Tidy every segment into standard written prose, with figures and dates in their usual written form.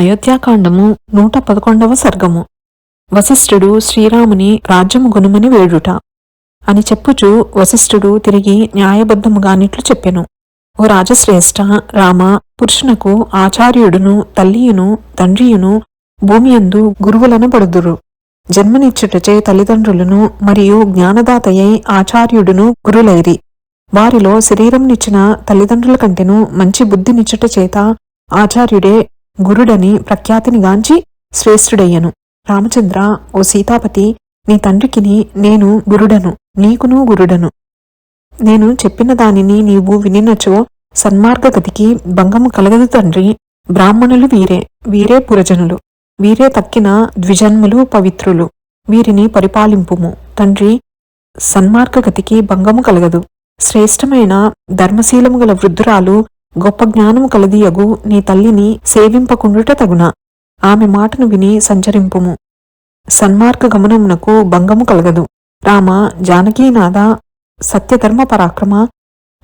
అయోధ్యాకాండము 111వ సర్గము. వశిష్ఠుడు శ్రీరాముని రాజ్యము గొనుమని వేడుట అని చెప్పుచు వశిష్ఠుడు తిరిగి న్యాయబద్ధముగానిట్లు చెప్పెను. ఓ రాజశ్రేష్ఠ రామ, పురుషునకు ఆచార్యుడును తల్లియును తండ్రియును భూమియందు గురువులనబడుదురు. జన్మనిచ్చుటచే తల్లిదండ్రులను మరియు జ్ఞానదాతయై ఆచార్యుడును గురులైరి. వారిలో శరీరంనిచ్చిన తల్లిదండ్రుల కంటెను మంచి బుద్ధినిచ్చుట చేత ఆచార్యుడే గురుడని ప్రఖ్యాతినిగాంచి శ్రేష్ఠుడయ్యను. రామచంద్ర, ఓ సీతాపతి, నీ తండ్రికిని నేను గురుడను, నీకును గురుడను. నేను చెప్పిన దానిని నీవు వినినచో సన్మార్గగతికి భంగము కలగదు తండ్రి. బ్రాహ్మణులు వీరే పురజనులు, వీరే తక్కిన ద్విజన్ములు పవిత్రులు. వీరిని పరిపాలింపుము తండ్రి. సన్మార్గగతికి భంగము కలగదు. శ్రేష్టమైన ధర్మశీలము గల వృద్ధురాలు, గొప్ప జ్ఞానము కలదియగు నీ తల్లిని సేవింపకుండుట తగున. ఆమె మాటను విని సంచరింపుము. సన్మార్గ గమనమునకు భంగము కలగదు. రామ, జానకీనాథ, సత్యధర్మ పరాక్రమ,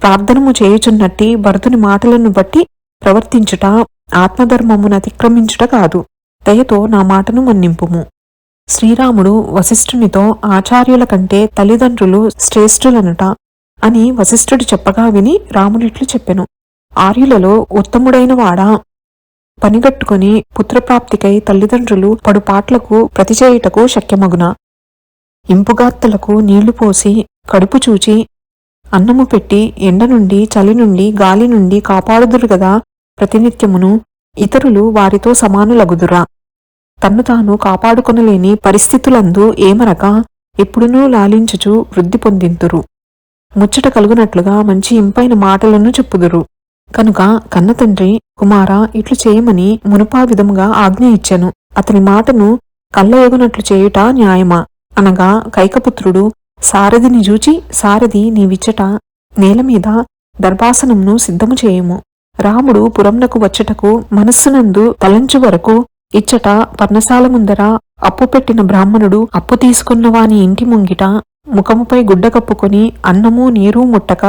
ప్రార్థనము చేయుచున్నట్టి భరతుని మాటలను బట్టి ప్రవర్తించుట ఆత్మధర్మమును అతిక్రమించుట కాదు. దయతో నా మాటను మన్నింపుము. శ్రీరాముడు వశిష్ఠునితో ఆచార్యుల కంటే తల్లిదండ్రులు శ్రేష్ఠులనుట అని వశిష్ఠుడు చెప్పగా విని రాముడిట్లు చెప్పెను. ఆర్యులలో ఉత్తముడైన వాడా, పనిగట్టుకుని పుత్రప్రాప్తికై తల్లిదండ్రులు పడుపాట్లకు ప్రతిచేయుటకు శక్యమగునా? ఇంపుగాత్తలకు నీళ్లు పోసి కడుపు చూచి అన్నము పెట్టి ఎండ నుండి చలి నుండి గాలి నుండి కాపాడుదురు గదా ప్రతినిత్యమును. ఇతరులు వారితో సమానులగుదురా? తన్ను తాను కాపాడుకొనలేని పరిస్థితులందు ఏమనక ఎప్పుడునూ లాలించుచు వృద్ధి పొందింతురు. ముచ్చట కలుగునట్లుగా మంచి ఇంపైన మాటలను చెప్పుదురు. కనుక కన్నతండ్రి, కుమార, ఇట్లు చేయమని మునుపా విధముగా ఆజ్ఞ ఇచ్చెను. అతని మాటను కళ్ళయగునట్లు చేయుట న్యాయమా? అనగా కైకపుత్రుడు సారథిని జూచి, సారథి నీవిచ్చట నేలమీద దర్భాసనమును సిద్ధము చేయుము. రాముడు పురంనకు వచ్చటకు మనస్సునందు తలంచు వరకు ఇచ్చట పర్ణశాల ముందర అప్పు పెట్టిన బ్రాహ్మణుడు అప్పు తీసుకున్నవాని ఇంటి ముంగిట ముఖముపై గుడ్డ కప్పుకొని అన్నము నీరు ముట్టక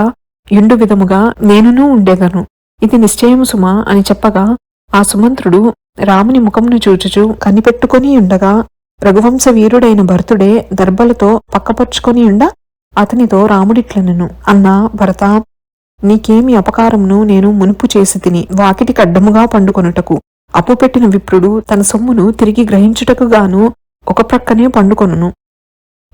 యుండు విధముగా నేనునూ ఉండెదను. ఇది నిశ్చయము సుమా అని చెప్పగా ఆ సుమంత్రుడు రాముని ముఖమును చూచుచు కనిపెట్టుకొని ఉండగా రఘువంశ వీరుడైన భరతుడే దర్భలతో పక్కపరుచుకొని ఉండ అతనితో రాముడిట్లనెను. అన్నా భరత, నీకేమి అపకారమును నేను మునుపు చేసి తిని వాకిటి కడ్డముగా పండుకొనుటకు. అప్పు పెట్టిన విప్రుడు తన సొమ్మును తిరిగి గ్రహించుటకు గాను ఒక ప్రక్కనే పండుకొనును.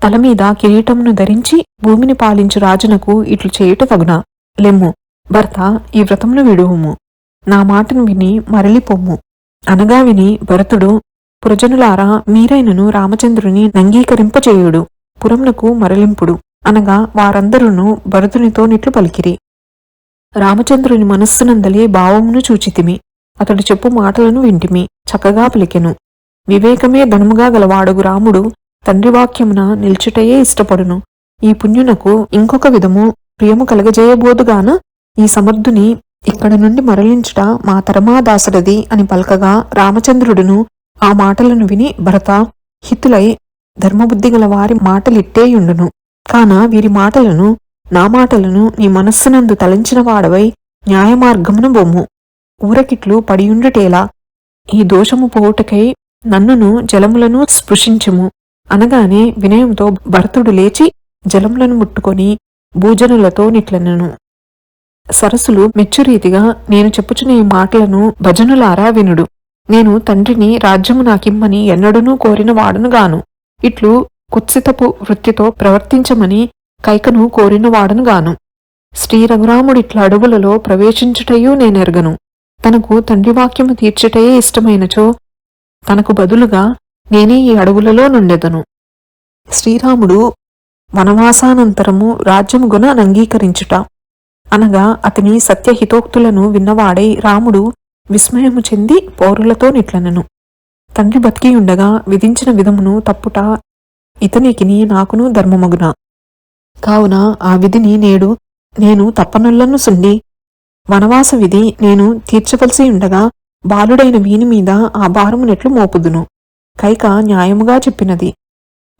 తలమీద కిరీటమును ధరించి భూమిని పాలించు రాజునకు ఇట్లు చేయుట తగునా? లెమ్ము భర్త, ఈ వ్రతమును విడువుము. నా మాటను విని మరలిపొమ్ము. అనగా విని భరతుడు, పురజనులారా, మీరైనను రామచంద్రుని నంగీకరింపచేయుడు, పురమునకు మరలింపుడు అనగా వారందరూను భరతునితో నిట్లు పలికిరి. రామచంద్రుని మనస్సునందలి భావమును చూచితిమి. అతడు చెప్పు మాటలను వింటిమి. చక్కగా పలికెను. వివేకమే ధనముగా గలవాడుగు రాముడు తండ్రి వాక్యమున నిల్చుటయే ఇష్టపడును. ఈ పుణ్యునకు ఇంకొక విధము ప్రియము కలగజేయబోదుగాన ఈ సమర్థుని ఇక్కడ నుండి మరలించుట మా తరమాదాసురది అని పలకగా రామచంద్రుడును ఆ మాటలను విని, భరత, హితులై ధర్మబుద్ధి గల వారి మాటలిట్టేయుండును. కాన వీరి మాటలను నా మాటలను నీ మనస్సునందు తలంచిన వాడవై న్యాయమార్గమును బొమ్ము. ఊరకిట్లు పడియుండుటేలా ఈ దోషము పోవుటకై నన్నును జలములను స్పృశించుము. అనగానే వినయంతో భరతుడు లేచి జలములను ముట్టుకొని భూజనులతో నిట్లనెను. సరస్సులు మెచ్చురీతిగా నేను చెప్పుచున్న ఈ మాటలను భజనులారా వినుడు. నేను తండ్రిని రాజ్యము నాకిమ్మని ఎన్నడూనూ కోరిన వాడనుగాను. ఇట్లు కుత్సితపు వృత్తితో ప్రవర్తించమని కైకను కోరిన వాడనుగాను. శ్రీ రఘురాముడిట్ల అడవులలో ప్రవేశించుటయూ నేనెరగను. తనకు తండ్రి వాక్యము తీర్చుటయే ఇష్టమైనచో తనకు బదులుగా నేనే ఈ అడవులలో నుండెదను. శ్రీరాముడు వనవాసానంతరము రాజ్యముగున నంగీకరించుట అనగా అతని సత్యహితోక్తులను విన్నవాడై రాముడు విస్మయము చెంది పౌరులతో నిట్లనెను. తండ్రి బతికియుండగా విధించిన విధమును తప్పుట ఇతనికిని నాకును ధర్మమగునా? కావున ఆ విధిని నేడు నేను తప్పనొల్లను సుండి వనవాస విధి నేను తీర్చవలసి ఉండగా బాలుడైన వీని మీద ఆ భారమునెట్లు మోపుదును? కైక న్యాయముగా చెప్పినది.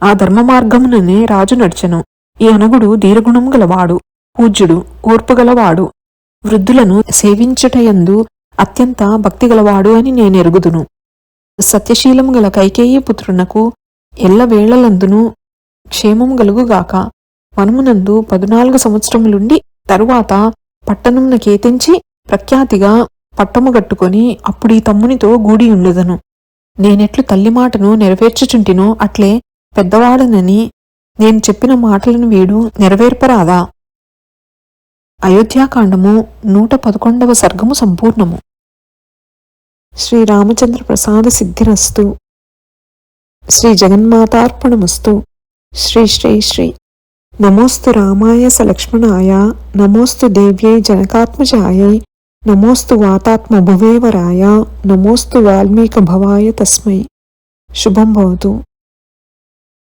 ఆ ధర్మ మార్గముననే రాజు నడిచెను. ఈ అనగుడు ధీరగుణము గలవాడు, పూజ్యుడు, ఓర్పుగలవాడు, వృద్ధులను సేవించుటయందు అత్యంత భక్తిగలవాడు అని నేనెరుగుదును. సత్యశీలము గల కైకేయీ పుత్రునకు ఎల్లవేళలందును క్షేమము గలుగుగాక. వనమునందు 14 సంవత్సరములుండి తరువాత పట్టణమునకేతించి ప్రఖ్యాతిగా పట్టముగట్టుకొని అప్పుడీ తమ్మునితో గూడియుండుదను. నేనెట్లు తల్లి మాటను నెరవేర్చుచుంటినో అట్లే పెద్దవాడనని నేను చెప్పిన మాటలను వీడు నెరవేర్పరాదా? అయోధ్యాకాండము 111వ సర్గము సంపూర్ణము. శ్రీరామచంద్ర ప్రసాద సిద్ధిరస్తు. శ్రీ జగన్మాతార్పణమస్తు. శ్రీ శ్రీ శ్రీ. నమోస్తు రామాయ సలక్ష్మణాయ, నమోస్తు దేవ్యై జనకాత్మజాయై, నమోస్తు వాతాత్మ భువేవరాయ, నమోస్తు వాల్మీక భవాయ తస్మై. శుభం భవతు.